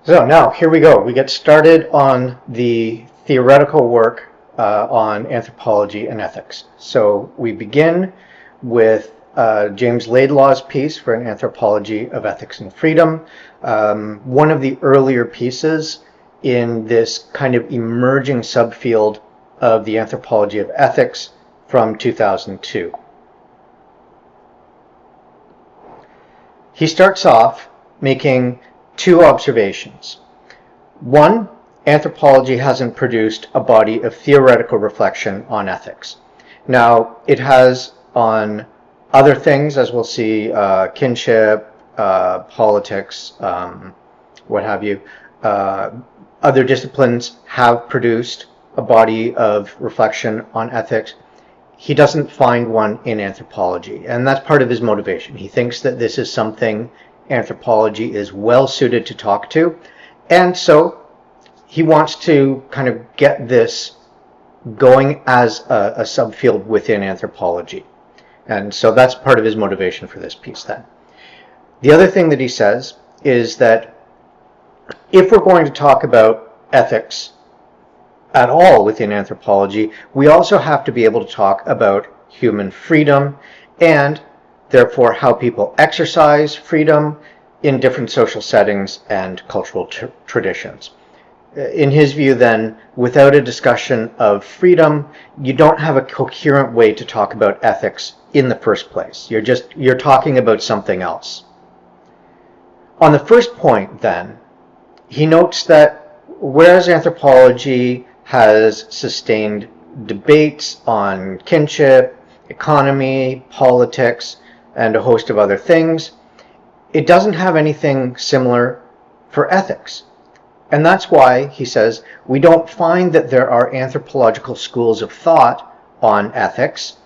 So now here we go. We get started on the theoretical work on anthropology and ethics. So we begin with James Laidlaw's piece for an anthropology of ethics and freedom, one of the earlier pieces in this kind of emerging subfield of the anthropology of ethics from 2002. He starts off making two observations. One, anthropology hasn't produced a body of theoretical reflection on ethics. Now, it has on other things, as we'll see, kinship, politics, what have you. Other disciplines have produced a body of reflection on ethics. He doesn't find one in anthropology, and that's part of his motivation. He thinks that this is something anthropology is well suited to talk to, and so he wants to kind of get this going as a subfield within anthropology. And so that's part of his motivation for this piece then. The other thing that he says is that if we're going to talk about ethics at all within anthropology, we also have to be able to talk about human freedom and therefore how people exercise freedom in different social settings and cultural traditions. In his view then, without a discussion of freedom, you don't have a coherent way to talk about ethics in the first place. You're talking about something else. On the first point then, he notes that whereas anthropology has sustained debates on kinship, economy, politics, and a host of other things, it doesn't have anything similar for ethics. And that's why, he says, we don't find that there are anthropological schools of thought on ethics,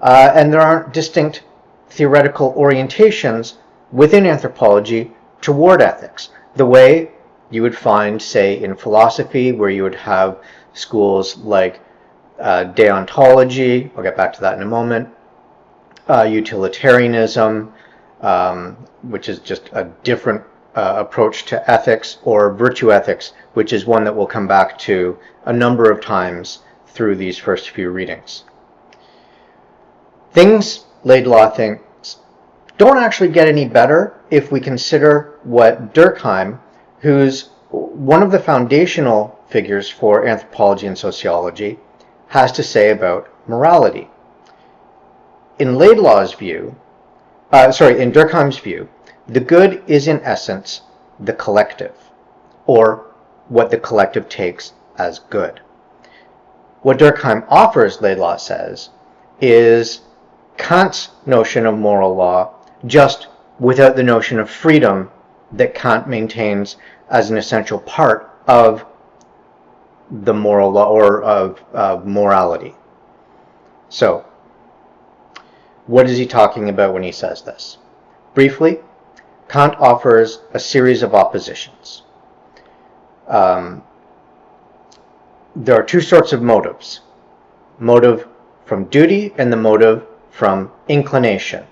and there aren't distinct theoretical orientations within anthropology toward ethics, the way you would find, say, in philosophy, where you would have schools like deontology, I'll get back to that in a moment, utilitarianism, which is just a different approach to ethics, or virtue ethics, which is one that we'll come back to a number of times through these first few readings. Things, Laidlaw thinks, don't actually get any better if we consider what Durkheim, who's one of the foundational figures for anthropology and sociology, has to say about morality. In Laidlaw's view, in Durkheim's view, the good is in essence the collective, or what the collective takes as good. What Durkheim offers, Laidlaw says, is Kant's notion of moral law, just without the notion of freedom that Kant maintains as an essential part of the moral law, or of morality. So, what is he talking about when he says this? Briefly, Kant offers a series of oppositions. There are two sorts of motives. Motive from duty and the motive from inclination.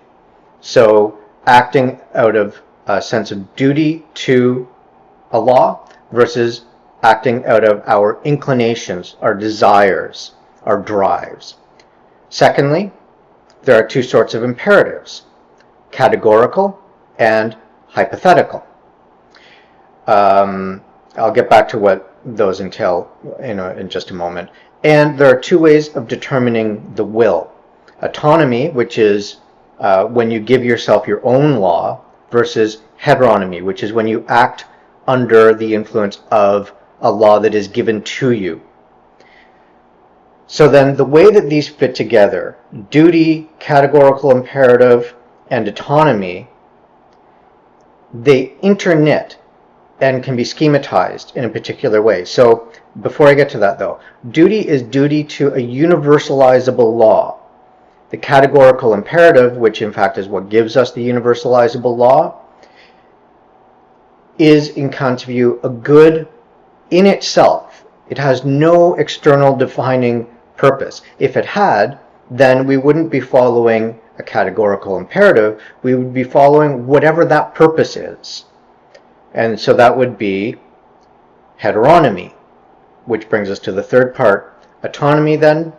So, acting out of a sense of duty to a law versus acting out of our inclinations, our desires, our drives. Secondly, there are two sorts of imperatives, categorical and hypothetical. I'll get back to what those entail in just a moment. And there are two ways of determining the will. Autonomy, which is when you give yourself your own law, versus heteronomy, which is when you act under the influence of a law that is given to you. So then the way that these fit together, duty, categorical imperative, and autonomy, they interknit and can be schematized in a particular way. So before I get to that though, duty is duty to a universalizable law. The categorical imperative, which in fact is what gives us the universalizable law, is in Kant's view a good in itself. It has no external defining purpose. If it had, then we wouldn't be following a categorical imperative. We would be following whatever that purpose is. And so that would be heteronomy, which brings us to the third part. Autonomy then.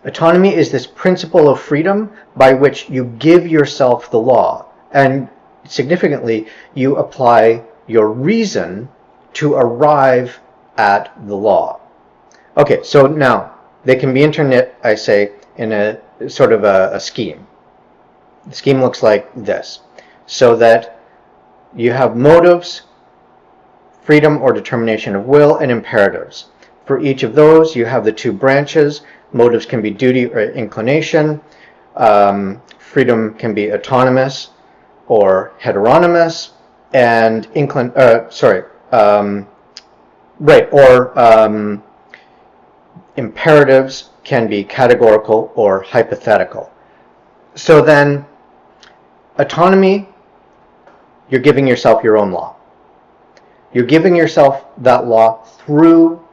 Autonomy is this principle of freedom by which you give yourself the law, and significantly, you apply your reason to arrive at the law. Okay, so now they can be interknit, I say, in a sort of a scheme. The scheme looks like this, so that you have motives, freedom or determination of will, and imperatives. For each of those, you have the two branches. Motives can be duty or inclination. Freedom can be autonomous or heteronomous, and imperatives can be categorical or hypothetical. So then, autonomy, you're giving yourself your own law. You're giving yourself that law through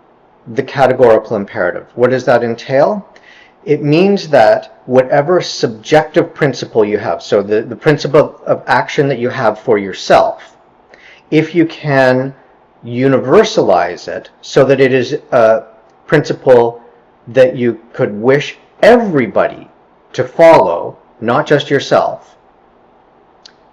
the categorical imperative. What does that entail? It means that whatever subjective principle you have, so the principle of action that you have for yourself, if you can universalize it so that it is a principle that you could wish everybody to follow, not just yourself,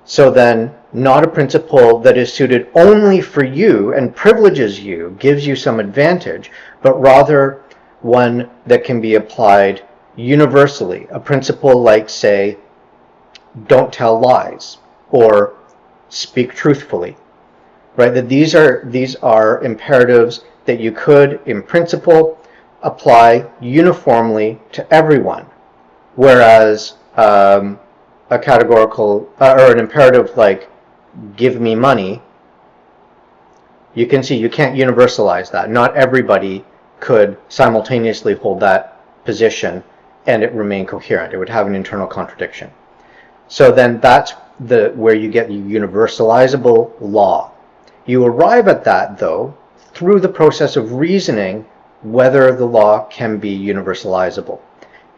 so then not a principle that is suited only for you and privileges you, gives you some advantage, but rather one that can be applied universally. A principle like, say, don't tell lies or speak truthfully, right? That these are imperatives that you could, in principle, apply uniformly to everyone, whereas a categorical or an imperative like give me money, you can see you can't universalize that. Not everybody could simultaneously hold that position and it remain coherent. It would have an internal contradiction. So then that's where you get the universalizable law. You arrive at that, though, through the process of reasoning whether the law can be universalizable.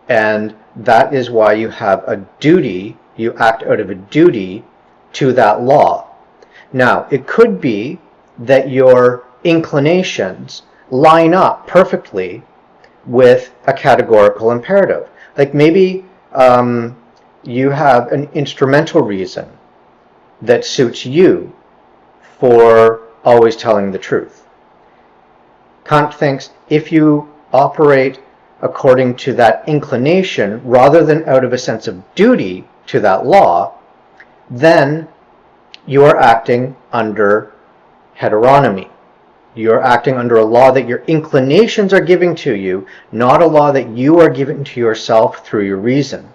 And that is why you have a duty, you act out of a duty to that law. Now, it could be that your inclinations line up perfectly with a categorical imperative. Like maybe you have an instrumental reason that suits you for always telling the truth. Kant thinks if you operate according to that inclination rather than out of a sense of duty to that law, then you are acting under heteronomy. You're acting under a law that your inclinations are giving to you, not a law that you are giving to yourself through your reason.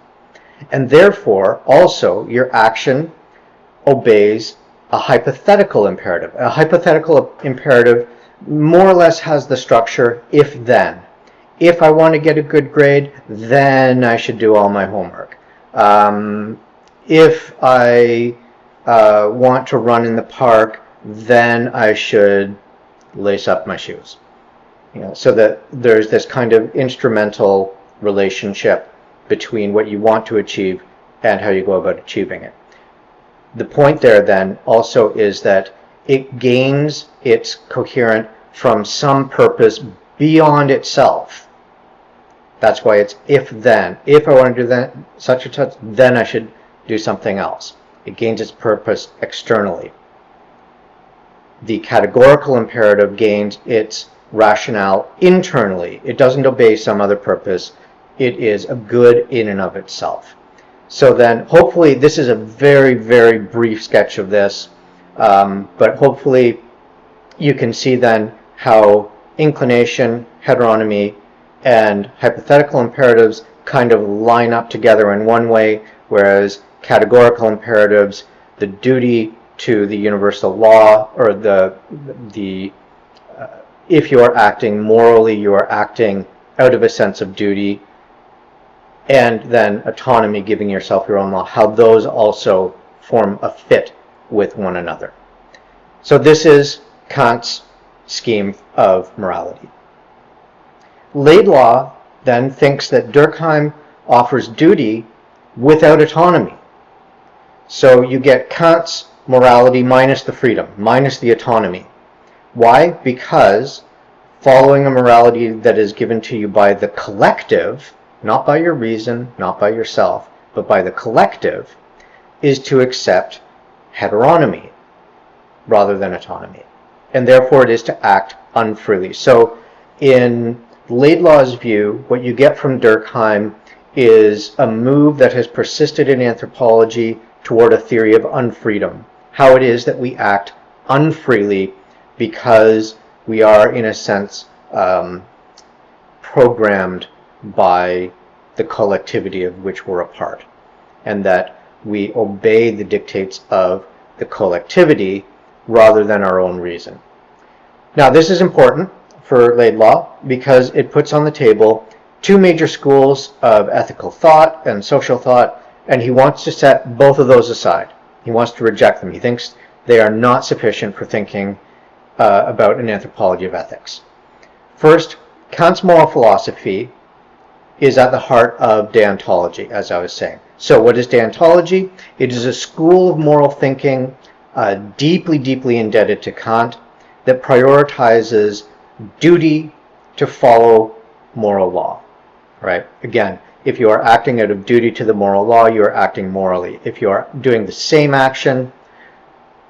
And therefore, also, your action obeys a hypothetical imperative. A hypothetical imperative more or less has the structure if-then. If I want to get a good grade, then I should do all my homework. If I want to run in the park, then I should lace up my shoes. So that there's this kind of instrumental relationship between what you want to achieve and how you go about achieving it. The point there then also is that it gains its coherent from some purpose beyond itself. That's why it's if-then. If I want to do that, such and such, then I should do something else. It gains its purpose externally. The categorical imperative gains its rationale internally. It doesn't obey some other purpose. It is a good in and of itself. So then, hopefully, this is a very, very brief sketch of this, but hopefully you can see then how inclination, heteronomy, and hypothetical imperatives kind of line up together in one way, whereas categorical imperatives, the duty to the universal law, or if you are acting morally, you are acting out of a sense of duty, and then autonomy, giving yourself your own law, how those also form a fit with one another. So this is Kant's scheme of morality. Laidlaw then thinks that Durkheim offers duty without autonomy. So you get Kant's morality minus the freedom, minus the autonomy. Why? Because following a morality that is given to you by the collective, not by your reason, not by yourself, but by the collective, is to accept heteronomy rather than autonomy. And therefore it is to act unfreely. So in Laidlaw's view, what you get from Durkheim is a move that has persisted in anthropology toward a theory of unfreedom. How it is that we act unfreely because we are, in a sense, programmed by the collectivity of which we're a part, and that we obey the dictates of the collectivity rather than our own reason. Now, this is important for Laidlaw because it puts on the table two major schools of ethical thought and social thought, and he wants to set both of those aside. He wants to reject them. He thinks they are not sufficient for thinking about an anthropology of ethics. First, Kant's moral philosophy is at the heart of deontology, as I was saying. So what is deontology? It is a school of moral thinking deeply, deeply indebted to Kant that prioritizes duty to follow moral law, right? Again, if you are acting out of duty to the moral law, you are acting morally. If you are doing the same action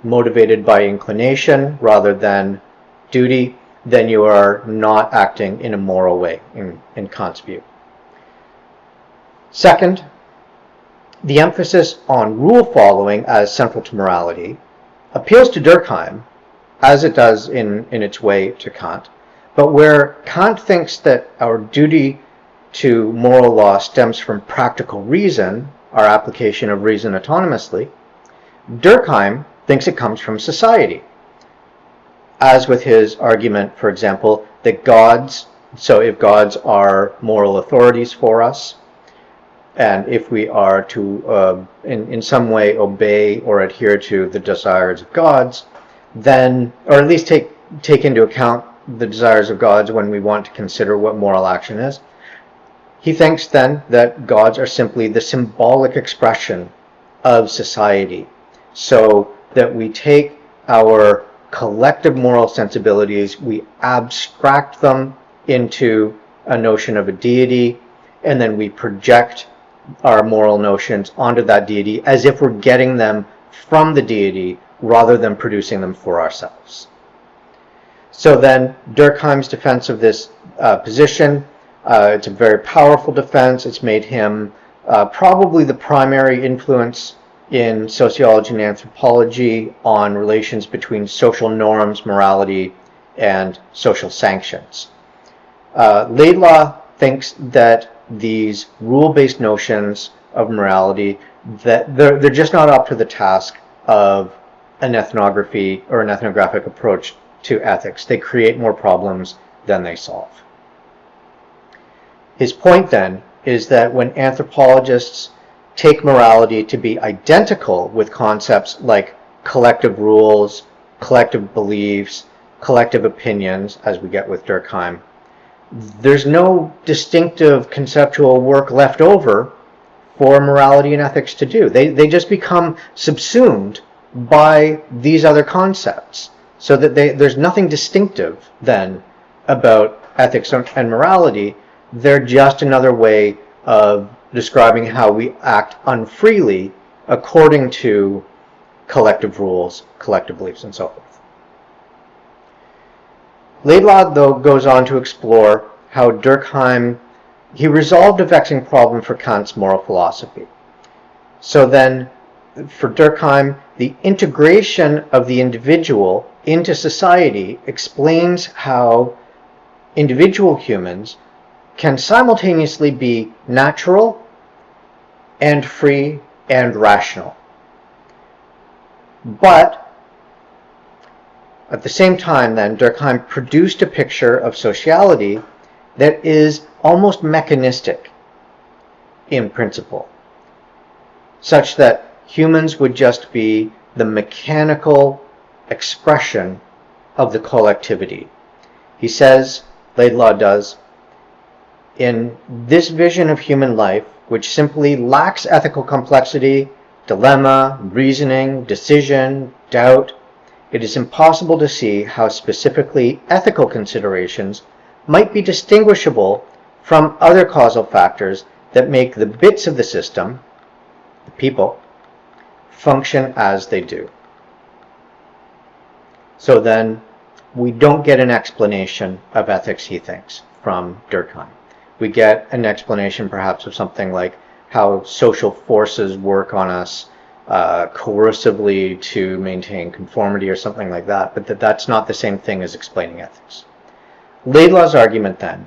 motivated by inclination rather than duty, then you are not acting in a moral way in Kant's view. Second, the emphasis on rule following as central to morality appeals to Durkheim, as it does in its way to Kant, but where Kant thinks that our duty to moral law stems from practical reason, our application of reason autonomously, Durkheim thinks it comes from society. As with his argument, for example, that gods, so if gods are moral authorities for us, and if we are to in some way obey or adhere to the desires of gods, then, or at least take into account the desires of gods when we want to consider what moral action is, he thinks then that gods are simply the symbolic expression of society, so that we take our collective moral sensibilities, we abstract them into a notion of a deity, and then we project our moral notions onto that deity as if we're getting them from the deity rather than producing them for ourselves. So then Durkheim's defense of this position, it's a very powerful defense. It's made him probably the primary influence in sociology and anthropology on relations between social norms, morality, and social sanctions. Laidlaw thinks that these rule-based notions of morality, that they're just not up to the task of an ethnography or an ethnographic approach to ethics. They create more problems than they solve. His point then is that when anthropologists take morality to be identical with concepts like collective rules, collective beliefs, collective opinions, as we get with Durkheim, there's no distinctive conceptual work left over for morality and ethics to do. They just become subsumed by these other concepts, so that there's nothing distinctive then about ethics and morality. They're just another way of describing how we act unfreely according to collective rules, collective beliefs, and so forth. Laidlaw, though, goes on to explore how Durkheim, he resolved a vexing problem for Kant's moral philosophy. So then, for Durkheim, the integration of the individual into society explains how individual humans can simultaneously be natural and free and rational. But at the same time, then, Durkheim produced a picture of sociality that is almost mechanistic in principle, such that humans would just be the mechanical expression of the collectivity. He says, Laidlaw does, in this vision of human life, which simply lacks ethical complexity, dilemma, reasoning, decision, doubt, it is impossible to see how specifically ethical considerations might be distinguishable from other causal factors that make the bits of the system, the people, function as they do. So then, we don't get an explanation of ethics, he thinks, from Durkheim. We get an explanation perhaps of something like how social forces work on us coercively to maintain conformity or something like that, but that's not the same thing as explaining ethics. Laidlaw's argument then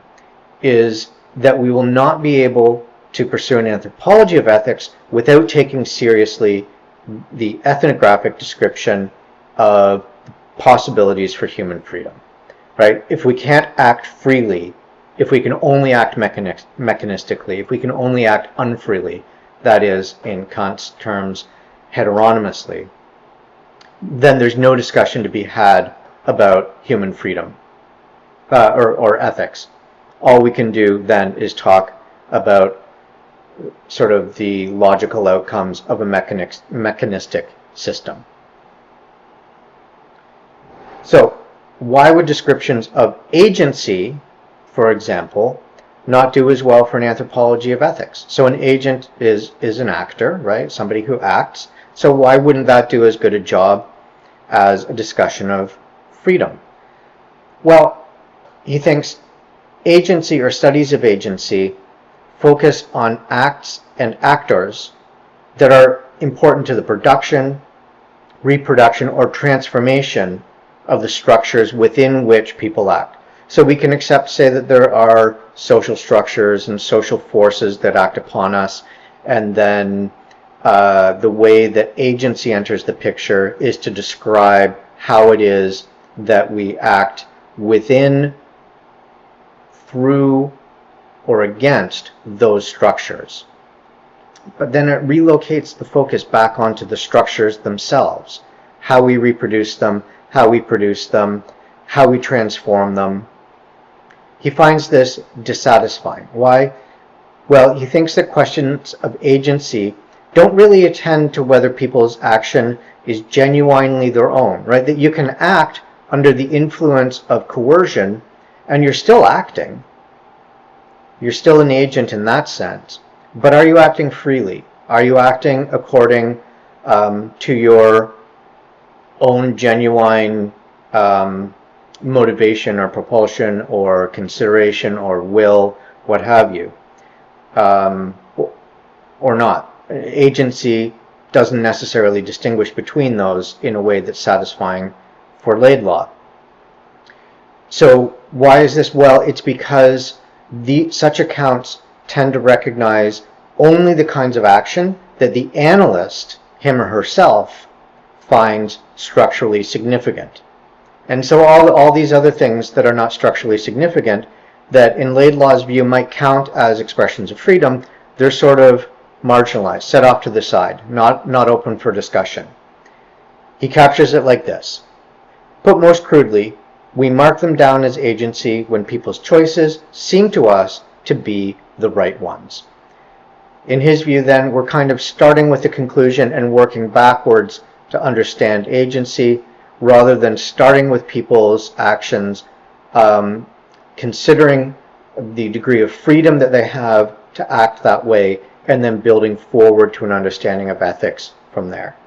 is that we will not be able to pursue an anthropology of ethics without taking seriously the ethnographic description of possibilities for human freedom, right? If we can't act freely, if we can only act mechanistically, if we can only act unfreely, that is, in Kant's terms, heteronomously, then there's no discussion to be had about human freedom or ethics. All we can do then is talk about sort of the logical outcomes of a mechanistic system. So, why would descriptions of agency, for example, not do as well for an anthropology of ethics? So an agent is an actor, right? Somebody who acts. So why wouldn't that do as good a job as a discussion of freedom? Well, he thinks agency or studies of agency focus on acts and actors that are important to the production, reproduction, or transformation of the structures within which people act. So we can say that there are social structures and social forces that act upon us, and then the way that agency enters the picture is to describe how it is that we act within, through, or against those structures. But then it relocates the focus back onto the structures themselves, how we reproduce them, how we produce them, how we transform them. He finds this dissatisfying. Why? Well, he thinks that questions of agency don't really attend to whether people's action is genuinely their own, right? That you can act under the influence of coercion and you're still acting. You're still an agent in that sense. But are you acting freely? Are you acting according to your own genuine motivation or propulsion or consideration or will, what have you, or not? Agency doesn't necessarily distinguish between those in a way that's satisfying for Laidlaw. So why is this? Well, it's because such accounts tend to recognize only the kinds of action that the analyst, him or herself, finds structurally significant. And so all these other things that are not structurally significant, that in Laidlaw's view might count as expressions of freedom, they're sort of marginalized, set off to the side, not open for discussion. He captures it like this. Put most crudely, we mark them down as agency when people's choices seem to us to be the right ones. In his view, then, we're kind of starting with the conclusion and working backwards to understand agency, rather than starting with people's actions, considering the degree of freedom that they have to act that way, and then building forward to an understanding of ethics from there.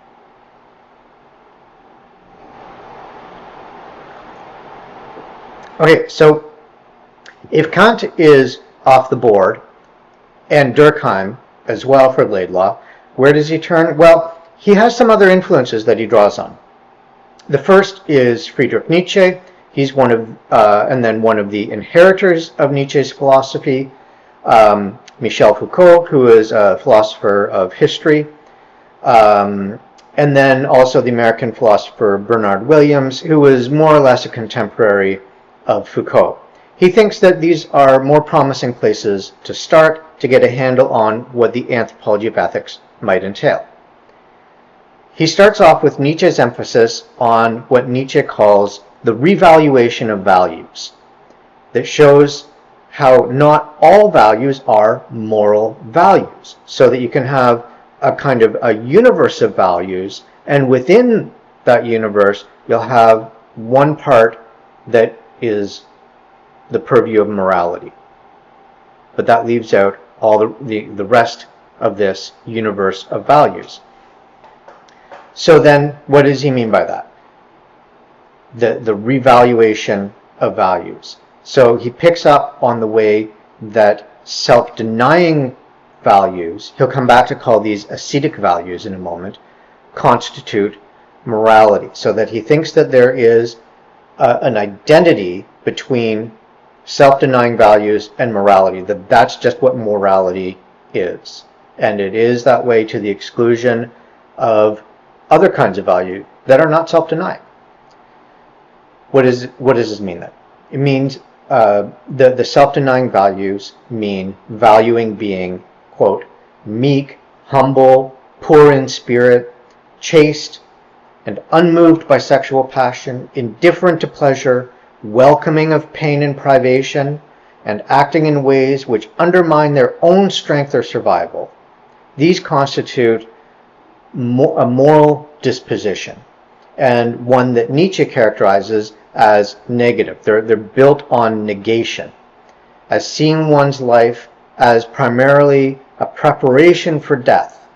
Okay, so if Kant is off the board, and Durkheim as well for Laidlaw, where does he turn? Well, he has some other influences that he draws on. The first is Friedrich Nietzsche. He's one of the inheritors of Nietzsche's philosophy. Michel Foucault, who is a philosopher of history, and then also the American philosopher Bernard Williams, who was more or less a contemporary of Foucault. He thinks that these are more promising places to start to get a handle on what the anthropology of ethics might entail. He starts off with Nietzsche's emphasis on what Nietzsche calls the revaluation of values, that shows how not all values are moral values, so that you can have a kind of a universe of values, and within that universe, you'll have one part that is the purview of morality. But that leaves out all the rest of this universe of values. So then, what does he mean by that? The revaluation of values. So he picks up on the way that self-denying values, he'll come back to call these ascetic values in a moment, constitute morality. So that he thinks that there is an identity between self-denying values and morality, that's just what morality is. And it is that way to the exclusion of other kinds of value that are not self-denying. What does this mean then? It means the self-denying values mean valuing being, quote, meek, humble, poor in spirit, chaste, and unmoved by sexual passion, indifferent to pleasure, welcoming of pain and privation, and acting in ways which undermine their own strength or survival. These constitute a moral disposition, and one that Nietzsche characterizes as negative. They're built on negation, as seeing one's life as primarily a preparation for death.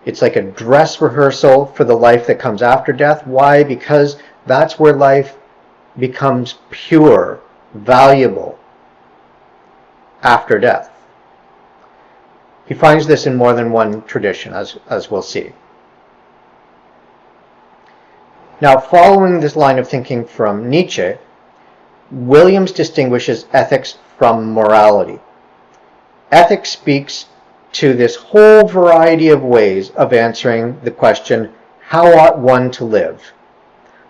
It's like a dress rehearsal for the life that comes after death. Why? Because that's where life becomes pure, valuable, after death. He finds this in more than one tradition, as we'll see. Now, following this line of thinking from Nietzsche, Williams distinguishes ethics from morality. Ethics speaks to this whole variety of ways of answering the question, how ought one to live?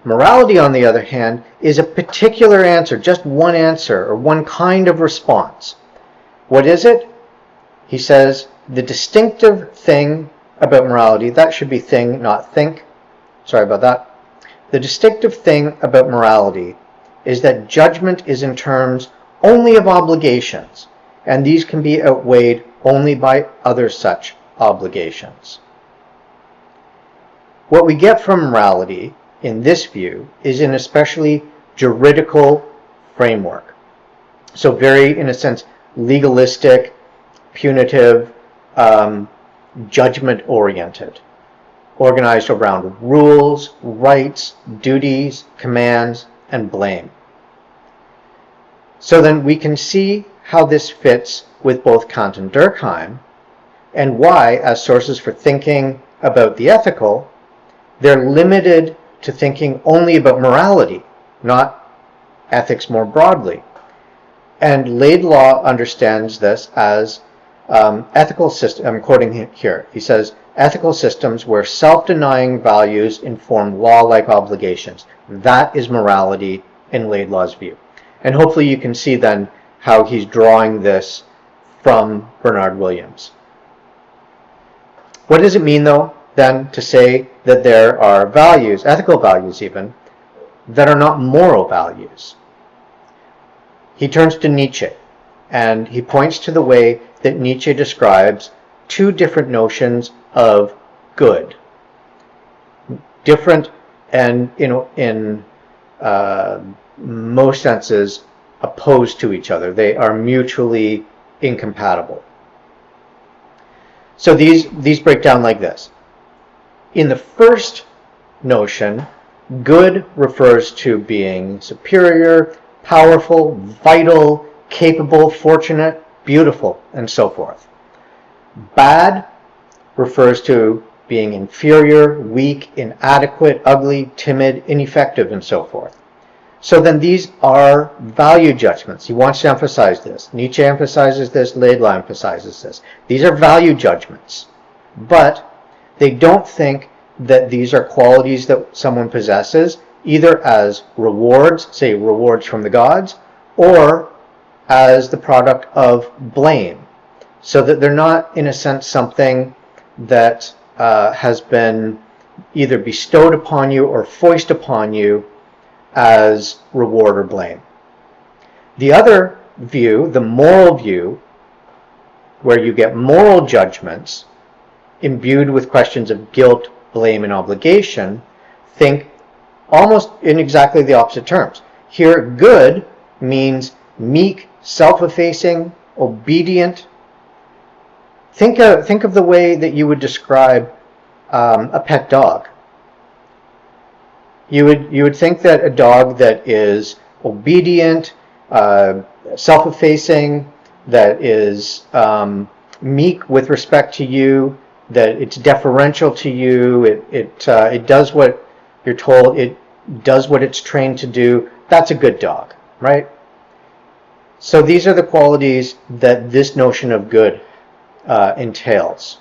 Morality, on the other hand, is a particular answer, just one answer, or one kind of response. What is it? He says, the distinctive thing about morality, that should be thing, not think. Sorry about that. The distinctive thing about morality is that judgment is in terms only of obligations, and these can be outweighed only by other such obligations. What we get from morality in this view is an especially juridical framework. So very, in a sense, legalistic, punitive, judgment-oriented, organized around rules, rights, duties, commands, and blame. So then we can see how this fits with both Kant and Durkheim, and why, as sources for thinking about the ethical, they're limited to thinking only about morality, not ethics more broadly. And Laidlaw understands this as ethical system. I'm quoting him here. He says, ethical systems where self-denying values inform law-like obligations. That is morality in Laidlaw's view. And hopefully you can see then how he's drawing this from Bernard Williams. What does it mean, though, then, to say that there are values, ethical values even, that are not moral values? He turns to Nietzsche, and he points to the way that Nietzsche describes two different notions of good. Different and, in most senses, opposed to each other. They are mutually incompatible. So these break down like this. In the first notion, good refers to being superior, powerful, vital, capable, fortunate, beautiful, and so forth. Bad refers to being inferior, weak, inadequate, ugly, timid, ineffective, and so forth. So then these are value judgments. He wants to emphasize this. Nietzsche emphasizes this. Laidlaw emphasizes this. These are value judgments. But they don't think that these are qualities that someone possesses either as rewards, say rewards from the gods, or as the product of blame. So that they're not, in a sense, something that has been either bestowed upon you or foisted upon you as reward or blame. The other view, the moral view, where you get moral judgments imbued with questions of guilt, blame, and obligation, think almost in exactly the opposite terms. Here, good means meek, self-effacing, obedient. Think of the way that you would describe a pet dog. You would think that a dog that is obedient, self-effacing, that is meek with respect to you, that it's deferential to you, it does what you're told, it does what it's trained to do. That's a good dog, right? So these are the qualities that this notion of good entails.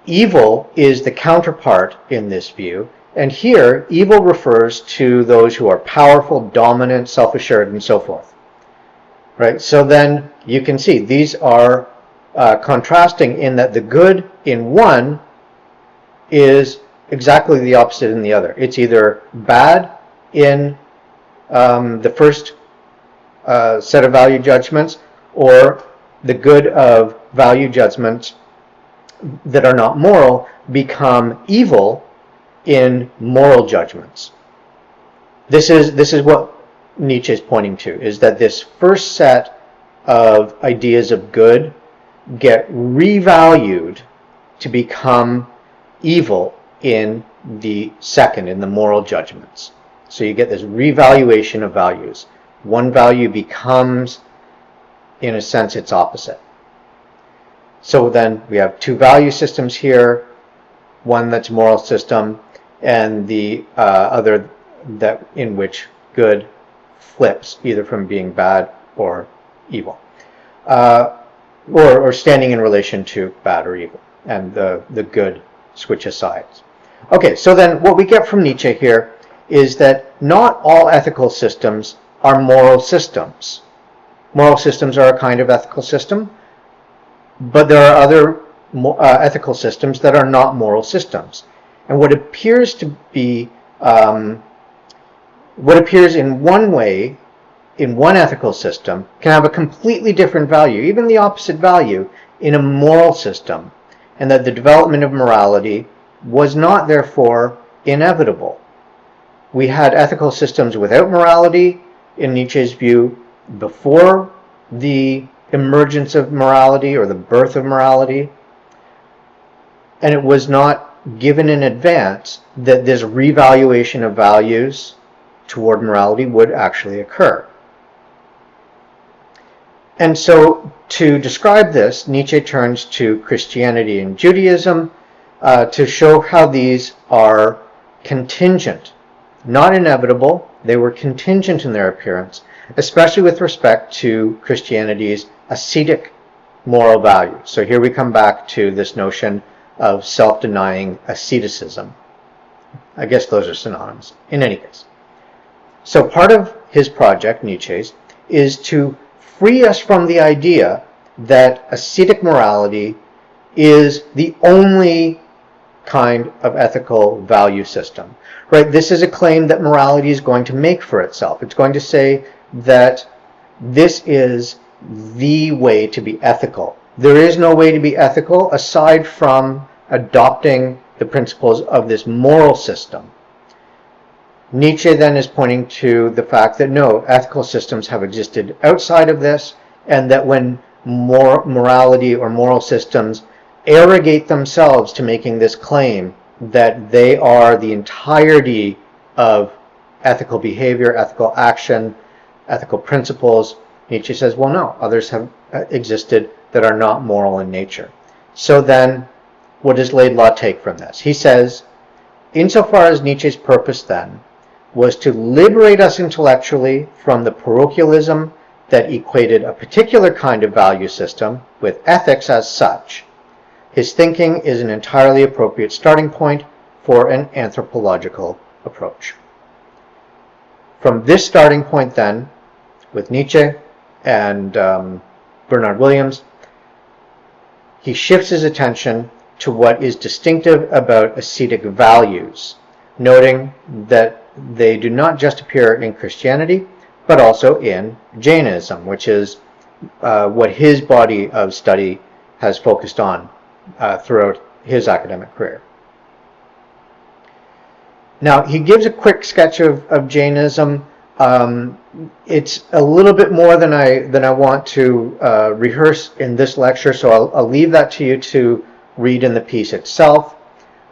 Evil is the counterpart in this view, and here evil refers to those who are powerful, dominant, self-assured, and so forth. Right? So then you can see these are contrasting in that the good in one is exactly the opposite in the other. It's either bad in the first set of value judgments, or the good of value judgments that are not moral become evil in moral judgments. This is what Nietzsche is pointing to, is that this first set of ideas of good get revalued to become evil in the second, in the moral judgments. So you get this revaluation of values. One value becomes, in a sense, its opposite. So then we have two value systems here, one that's a moral system, and the other that in which good flips, either from being bad or evil, or standing in relation to bad or evil, and the good switches sides. Okay, so then what we get from Nietzsche here is that not all ethical systems are moral systems. Moral systems are a kind of ethical system, but there are other ethical systems that are not moral systems. And what appears to be, what appears in one way, in one ethical system, can have a completely different value, even the opposite value, in a moral system, and that the development of morality was not, therefore, inevitable. We had ethical systems without morality, in Nietzsche's view, before the emergence of morality or the birth of morality, and it was not given in advance that this revaluation of values toward morality would actually occur. And so to describe this, Nietzsche turns to Christianity and Judaism to show how these are contingent, not inevitable. They were contingent in their appearance, especially with respect to Christianity's ascetic moral values. So here we come back to this notion of self-denying asceticism. I guess those are synonymous in any case. So part of his project, Nietzsche's, is to free us from the idea that ascetic morality is the only kind of ethical value system. Right? This is a claim that morality is going to make for itself. It's going to say that this is the way to be ethical. There is no way to be ethical aside from adopting the principles of this moral system. Nietzsche then is pointing to the fact that no, ethical systems have existed outside of this, and that when morality or moral systems arrogate themselves to making this claim that they are the entirety of ethical behavior, ethical action, ethical principles, Nietzsche says, well, no, others have existed that are not moral in nature. So then, what does Laidlaw take from this? He says, insofar as Nietzsche's purpose then was to liberate us intellectually from the parochialism that equated a particular kind of value system with ethics as such, his thinking is an entirely appropriate starting point for an anthropological approach. From this starting point then, with Nietzsche and Bernard Williams, he shifts his attention to what is distinctive about ascetic values, noting that they do not just appear in Christianity, but also in Jainism, which is what his body of study has focused on throughout his academic career. Now, he gives a quick sketch of Jainism. It's a little bit more than I want to rehearse in this lecture, so I'll leave that to you to read in the piece itself.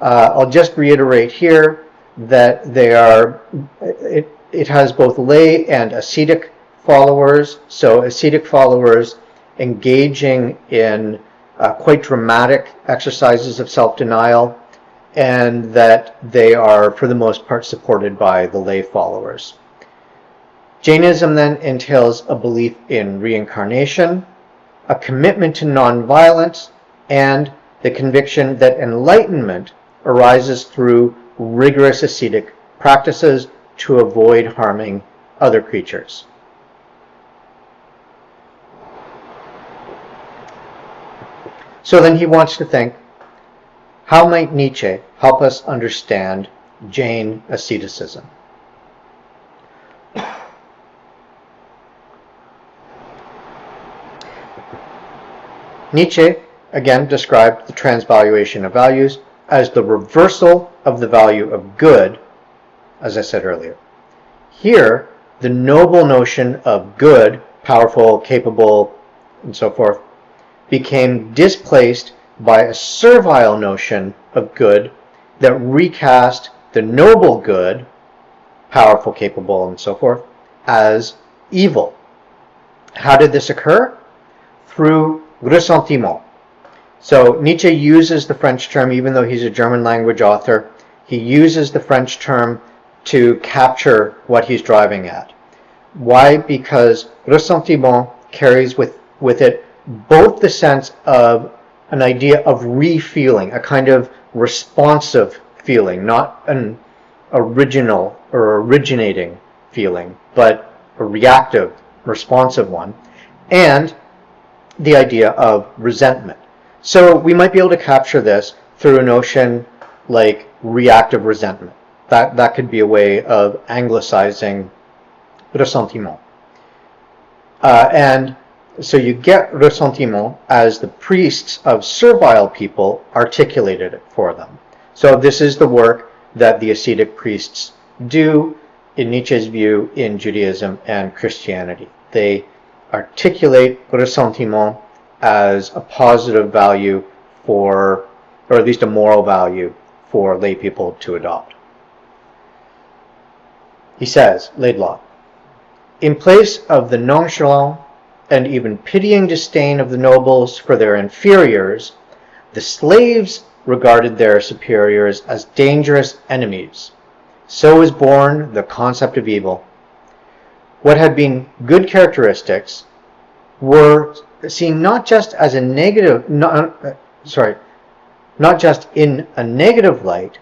I'll just reiterate here that it has both lay and ascetic followers. So ascetic followers engaging in quite dramatic exercises of self-denial, and that they are, for the most part, supported by the lay followers. Jainism then entails a belief in reincarnation, a commitment to nonviolence, and the conviction that enlightenment arises through rigorous ascetic practices to avoid harming other creatures. So then he wants to think, how might Nietzsche help us understand Jain asceticism? Nietzsche again described the transvaluation of values as the reversal of the value of good, as I said earlier. Here, the noble notion of good, powerful, capable, and so forth, became displaced by a servile notion of good that recast the noble good, powerful, capable, and so forth, as evil. How did this occur? Through ressentiment. So Nietzsche uses the French term, even though he's a German language author, he uses the French term to capture what he's driving at. Why? Because ressentiment carries with it both the sense of an idea of re-feeling, a kind of responsive feeling, not an original or originating feeling, but a reactive, responsive one, and the idea of resentment. So we might be able to capture this through a notion like reactive resentment. That could be a way of anglicizing ressentiment. And so you get ressentiment as the priests of servile people articulated it for them. So this is the work that the ascetic priests do, in Nietzsche's view, in Judaism and Christianity. They articulate ressentiment as a positive value for, or at least a moral value for lay people to adopt. He says, Laidlaw, in place of the nonchalant and even pitying disdain of the nobles for their inferiors, the slaves regarded their superiors as dangerous enemies. So is born the concept of evil. What had been good characteristics were seen not just as a negative, not just in a negative light,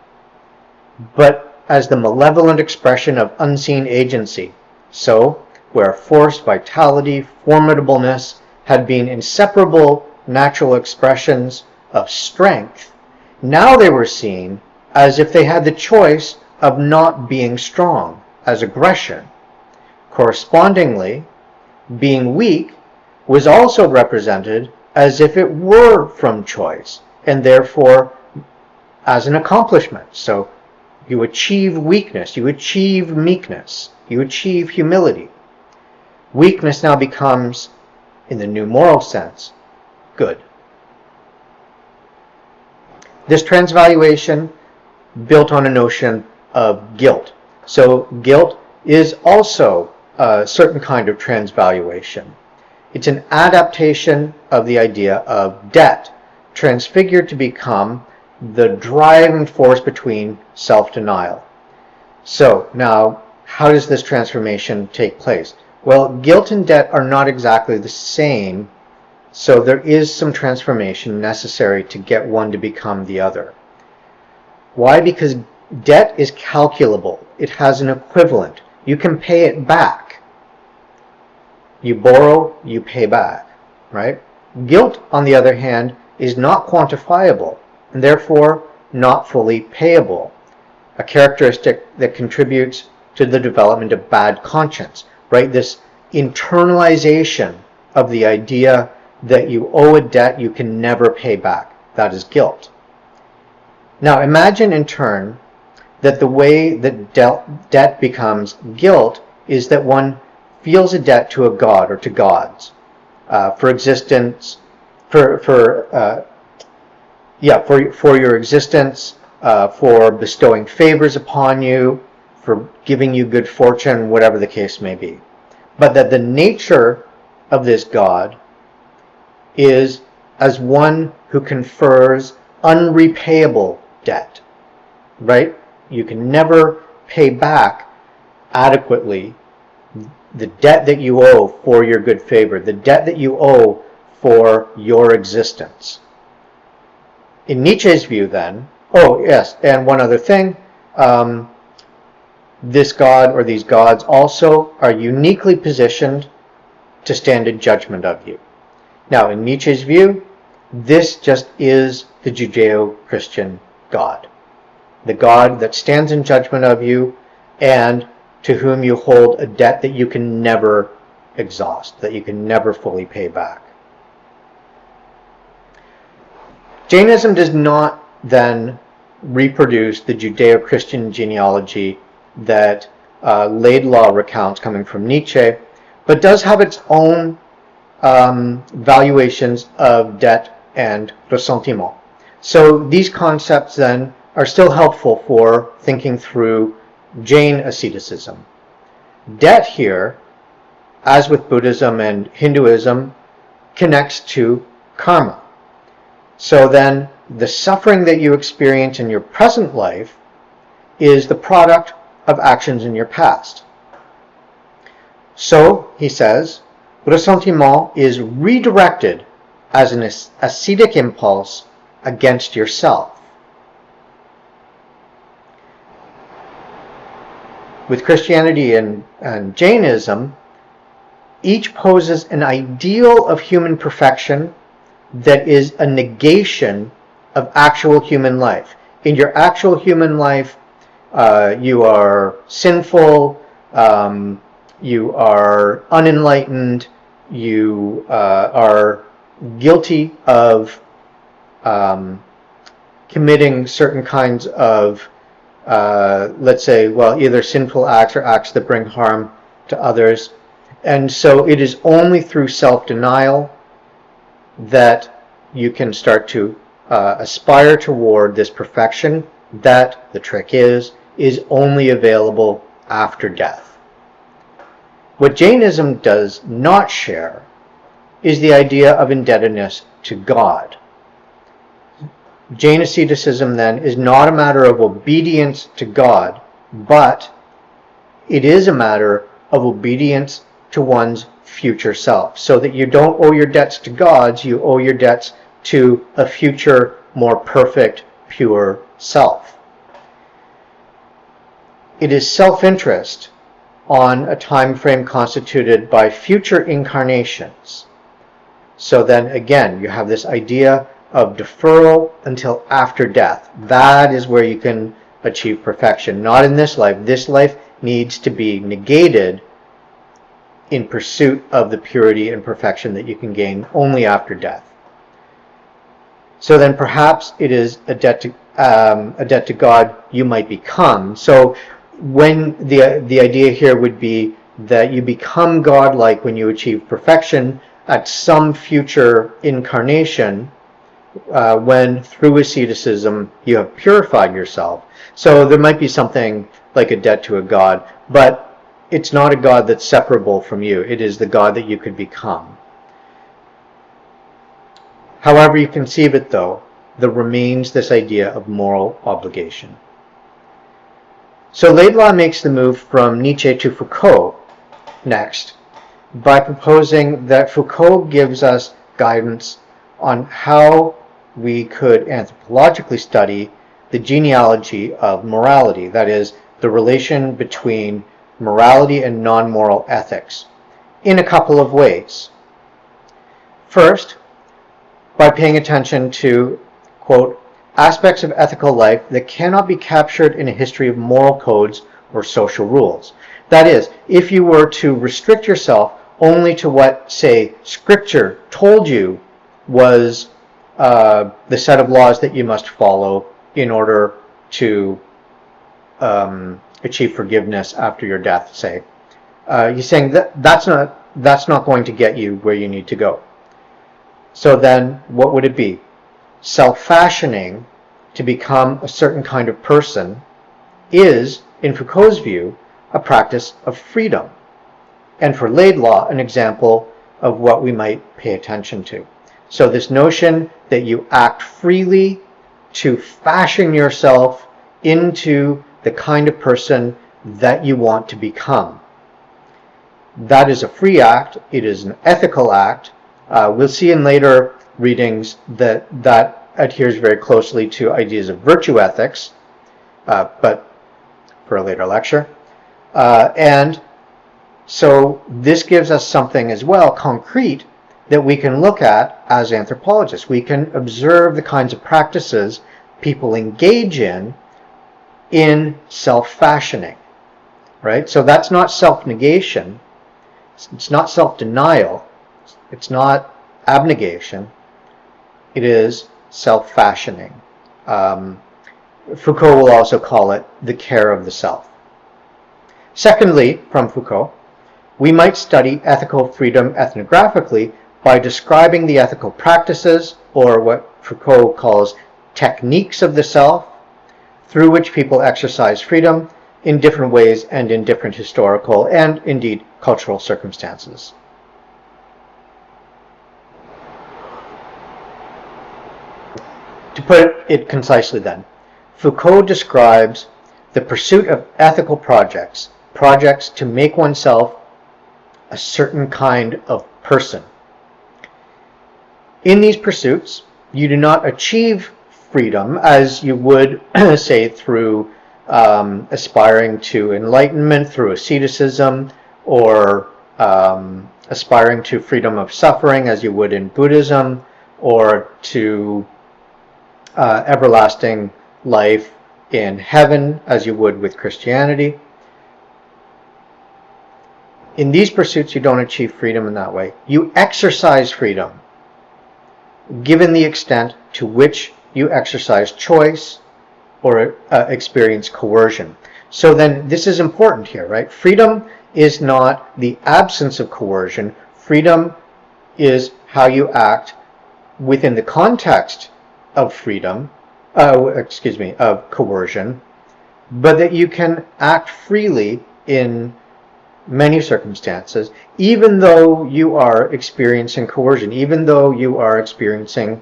but as the malevolent expression of unseen agency. So, where force, vitality, formidableness had been inseparable natural expressions of strength, now they were seen as if they had the choice of not being strong, as aggression. Correspondingly, being weak was also represented as if it were from choice, and therefore as an accomplishment. So you achieve weakness, you achieve meekness, you achieve humility. Weakness now becomes, in the new moral sense, good. This transvaluation built on a notion of guilt. So guilt is also a certain kind of transvaluation. It's an adaptation of the idea of debt, transfigured to become the driving force between self-denial. So now, how does this transformation take place? Well, guilt and debt are not exactly the same, so there is some transformation necessary to get one to become the other. Why? Because debt is calculable. It has an equivalent. You can pay it back. You borrow, you pay back, right? Guilt, on the other hand, is not quantifiable, and therefore not fully payable, a characteristic that contributes to the development of bad conscience, right? This internalization of the idea that you owe a debt you can never pay back. That is guilt. Now imagine in turn that the way that debt becomes guilt is that one feels a debt to a god or to gods for existence, for your existence, for bestowing favors upon you, for giving you good fortune, whatever the case may be. But that the nature of this god is as one who confers unrepayable debt, right? You can never pay back adequately the debt that you owe for your good favor, the debt that you owe for your existence. In Nietzsche's view, then, oh yes, and one other thing, this god or these gods also are uniquely positioned to stand in judgment of you. Now, in Nietzsche's view, this just is the Judeo-Christian God. The God that stands in judgment of you and to whom you hold a debt that you can never exhaust, that you can never fully pay back. Jainism does not then reproduce the Judeo-Christian genealogy that Laidlaw recounts coming from Nietzsche, but does have its own valuations of debt and ressentiment. So these concepts then are still helpful for thinking through Jain asceticism. Debt here, as with Buddhism and Hinduism, connects to karma. So then the suffering that you experience in your present life is the product of actions in your past. So, he says, ressentiment is redirected as an ascetic impulse against yourself. With Christianity and Jainism, each poses an ideal of human perfection that is a negation of actual human life. In your actual human life, you are sinful, you are unenlightened, you are guilty of committing certain kinds of, let's say, well, either sinful acts or acts that bring harm to others. And so it is only through self-denial that you can start to aspire toward this perfection that, the trick is only available after death. What Jainism does not share is the idea of indebtedness to God. Jain asceticism then is not a matter of obedience to God, but it is a matter of obedience to one's future self, so that you don't owe your debts to gods, you owe your debts to a future, more perfect, pure self. It is self-interest on a time frame constituted by future incarnations. So then again, you have this idea of deferral until after death. That is where you can achieve perfection. Not in this life. This life needs to be negated in pursuit of the purity and perfection that you can gain only after death. So then perhaps it is a debt to God you might become. So when the idea here would be that you become godlike when you achieve perfection at some future incarnation, when through asceticism you have purified yourself. So there might be something like a debt to a god, but it's not a God that's separable from you. It is the God that you could become. However you conceive it, though, there remains this idea of moral obligation. So Laidlaw makes the move from Nietzsche to Foucault next by proposing that Foucault gives us guidance on how we could anthropologically study the genealogy of morality, that is, the relation between morality and non-moral ethics, in a couple of ways. First, by paying attention to, quote, aspects of ethical life that cannot be captured in a history of moral codes or social rules. That is, if you were to restrict yourself only to what, say, Scripture told you was the set of laws that you must follow in order to achieve forgiveness after your death, say. He's saying that that's not going to get you where you need to go. So then what would it be? Self-fashioning to become a certain kind of person is, in Foucault's view, a practice of freedom. And for Laidlaw, an example of what we might pay attention to. So this notion that you act freely to fashion yourself into the kind of person that you want to become. That is a free act. It is an ethical act. We'll see in later readings that adheres very closely to ideas of virtue ethics, but for a later lecture. And so this gives us something as well, concrete, that we can look at as anthropologists. We can observe the kinds of practices people engage in self-fashioning, right? So that's not self-negation. It's not self-denial. It's not abnegation. It is self-fashioning. Foucault will also call it the care of the self. Secondly, from Foucault, we might study ethical freedom ethnographically by describing the ethical practices, or what Foucault calls techniques of the self, through which people exercise freedom in different ways and in different historical and indeed cultural circumstances. To put it concisely then, Foucault describes the pursuit of ethical projects to make oneself a certain kind of person. In these pursuits, you do not achieve freedom as you would, say, through aspiring to enlightenment, through asceticism, or aspiring to freedom of suffering as you would in Buddhism, or to everlasting life in heaven as you would with Christianity. In these pursuits, you don't achieve freedom in that way. You exercise freedom, given the extent to which you exercise choice or experience coercion. So then this is important here, right? Freedom is not the absence of coercion. Freedom is how you act within the context of freedom, of coercion, but that you can act freely in many circumstances, even though you are experiencing coercion, even though you are experiencing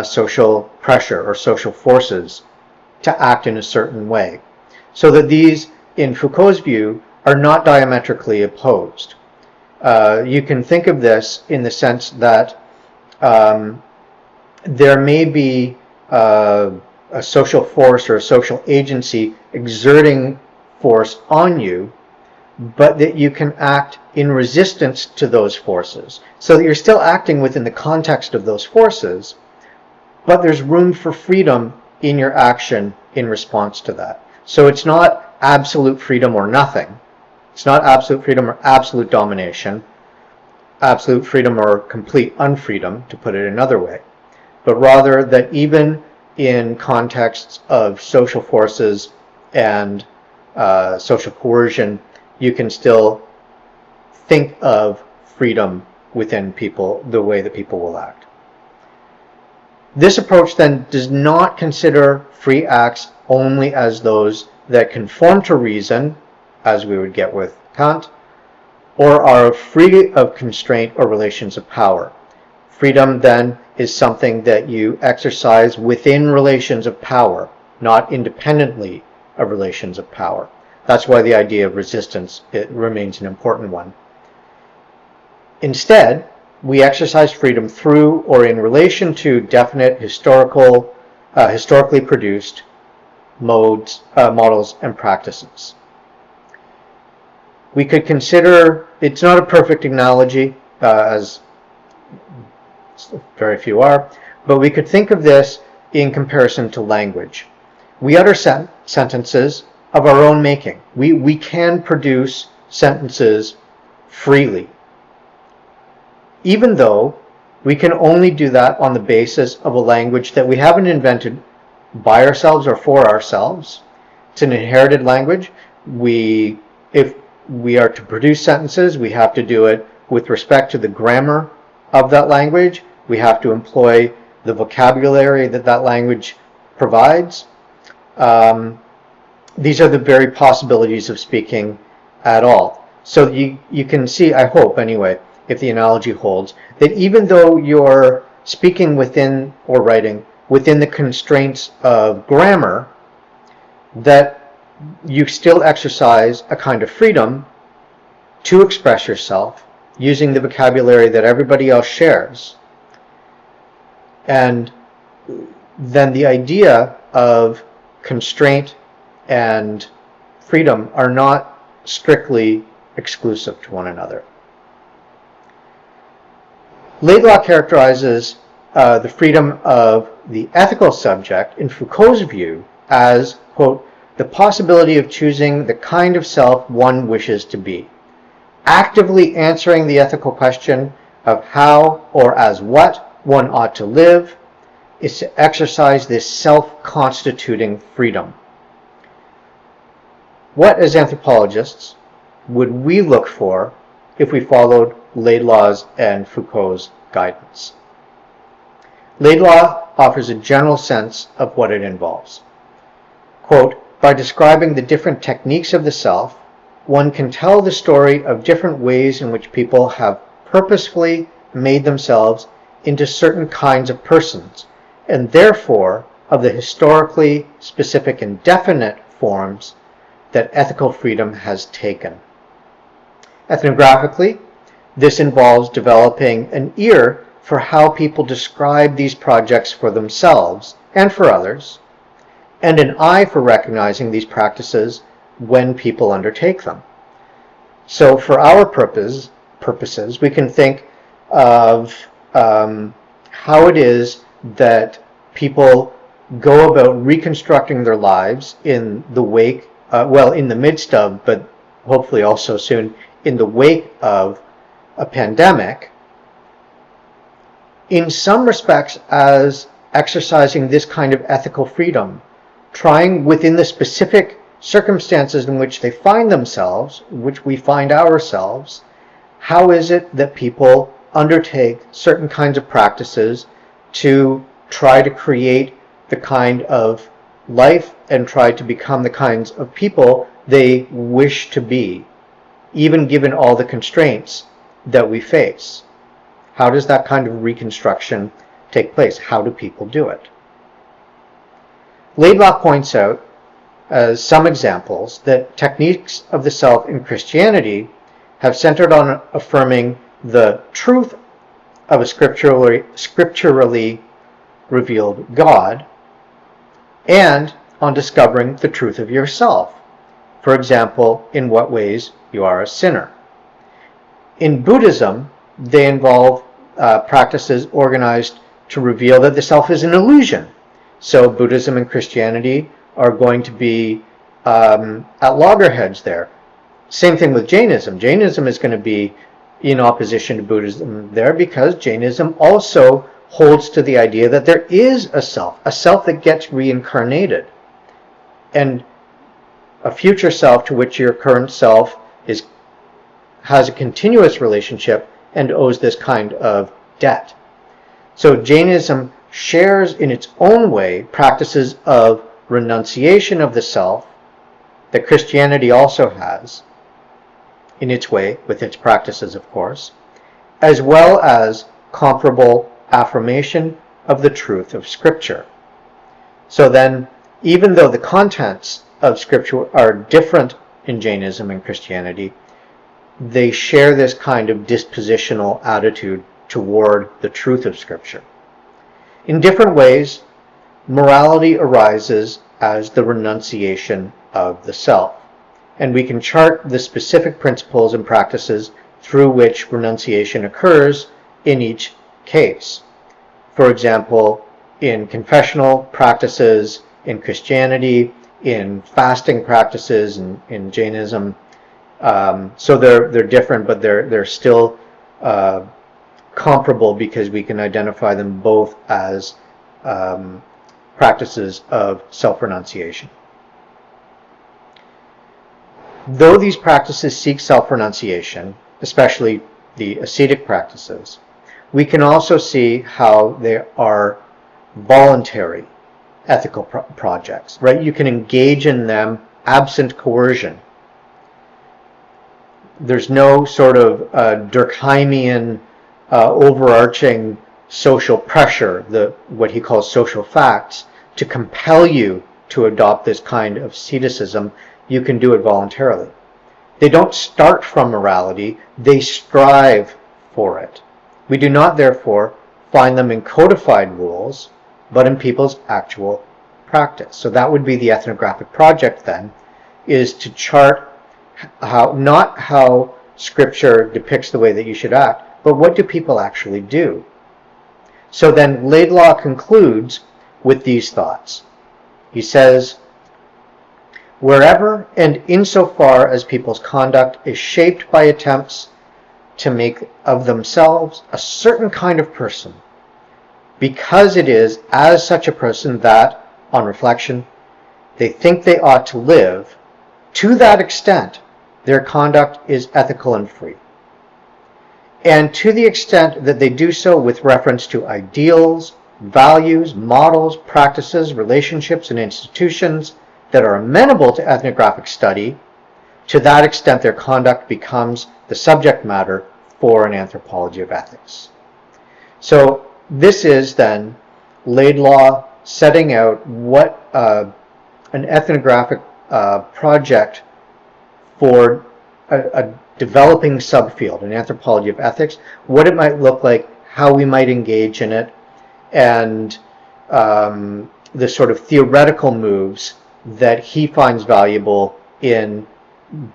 social pressure or social forces to act in a certain way. So that these, in Foucault's view, are not diametrically opposed. You can think of this in the sense that there may be a social force or a social agency exerting force on you, but that you can act in resistance to those forces. So that you're still acting within the context of those forces, but there's room for freedom in your action in response to that. So it's not absolute freedom or nothing. It's not absolute freedom or absolute domination, absolute freedom or complete unfreedom, to put it another way, but rather that even in contexts of social forces and social coercion, you can still think of freedom within people, the way that people will act. This approach then does not consider free acts only as those that conform to reason, as we would get with Kant, or are free of constraint or relations of power. Freedom then is something that you exercise within relations of power, not independently of relations of power. That's why the idea of resistance, it remains an important one. Instead, we exercise freedom through or in relation to definite historically produced modes, models, and practices. We could consider, it's not a perfect analogy, as very few are, but we could think of this in comparison to language. We utter sentences of our own making. We can produce sentences freely, even though we can only do that on the basis of a language that we haven't invented by ourselves or for ourselves, It's an inherited language. If we are to produce sentences, we have to do it with respect to the grammar of that language. We have to employ the vocabulary that that language provides. These are the very possibilities of speaking at all. So you can see, I hope anyway, if the analogy holds, that even though you're speaking within, or writing within, the constraints of grammar, that you still exercise a kind of freedom to express yourself using the vocabulary that everybody else shares. And then the idea of constraint and freedom are not strictly exclusive to one another. Laidlaw characterizes the freedom of the ethical subject, in Foucault's view, as, quote, the possibility of choosing the kind of self one wishes to be. Actively answering the ethical question of how or as what one ought to live is to exercise this self-constituting freedom. What, as anthropologists, would we look for if we followed Laidlaw's and Foucault's guidance? Laidlaw offers a general sense of what it involves. Quote, by describing the different techniques of the self, one can tell the story of different ways in which people have purposefully made themselves into certain kinds of persons, and therefore of the historically specific and definite forms that ethical freedom has taken. Ethnographically, this involves developing an ear for how people describe these projects for themselves and for others, and an eye for recognizing these practices when people undertake them. So for our purposes, we can think of how it is that people go about reconstructing their lives in the wake, in the midst of, but hopefully also soon, in the wake of a pandemic, in some respects as exercising this kind of ethical freedom, trying within the specific circumstances in which they find themselves, which we find ourselves, how is it that people undertake certain kinds of practices to try to create the kind of life and try to become the kinds of people they wish to be, even given all the constraints that we face? How does that kind of reconstruction take place? How do people do it? Laidlaw points out as some examples that techniques of the self in Christianity have centered on affirming the truth of a scripturally revealed God and on discovering the truth of yourself. For example, in what ways you are a sinner. In Buddhism, they involve practices organized to reveal that the self is an illusion. So Buddhism and Christianity are going to be at loggerheads there. Same thing with Jainism. Jainism is going to be in opposition to Buddhism there because Jainism also holds to the idea that there is a self that gets reincarnated, and a future self to which your current self has a continuous relationship and owes this kind of debt. So Jainism shares in its own way practices of renunciation of the self that Christianity also has in its way, with its practices of course, as well as comparable affirmation of the truth of Scripture. So then, even though the contents of Scripture are different in Jainism and Christianity, they share this kind of dispositional attitude toward the truth of Scripture. In different ways, morality arises as the renunciation of the self, and we can chart the specific principles and practices through which renunciation occurs in each case. For example, in confessional practices in Christianity, in fasting practices in Jainism. So they're different, but they're still comparable because we can identify them both as practices of self-renunciation. Though these practices seek self-renunciation, especially the ascetic practices, we can also see how they are voluntary ethical projects, right? You can engage in them absent coercion. There's no sort of Durkheimian overarching social pressure, what he calls social facts, to compel you to adopt this kind of asceticism. You can do it voluntarily. They don't start from morality, they strive for it. We do not, therefore, find them in codified rules, but in people's actual practice. So that would be the ethnographic project then, is to chart how, not how Scripture depicts the way that you should act, but what do people actually do? So then Laidlaw concludes with these thoughts. He says, wherever and insofar as people's conduct is shaped by attempts to make of themselves a certain kind of person, because it is as such a person that, on reflection, they think they ought to live, to that extent their conduct is ethical and free. And to the extent that they do so with reference to ideals, values, models, practices, relationships, and institutions that are amenable to ethnographic study, to that extent their conduct becomes the subject matter for an anthropology of ethics. So this is then Laidlaw setting out what an ethnographic project for a developing subfield, an anthropology of ethics, what it might look like, how we might engage in it, and the sort of theoretical moves that he finds valuable in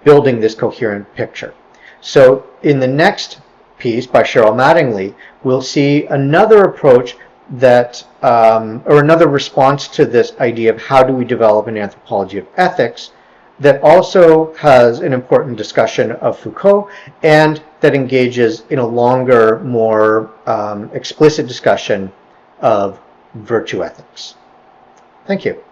building this coherent picture. So in the next piece by Cheryl Mattingly, we'll see another approach that, or another response to this idea of how do we develop an anthropology of ethics, that also has an important discussion of Foucault and that engages in a longer, more explicit discussion of virtue ethics. Thank you.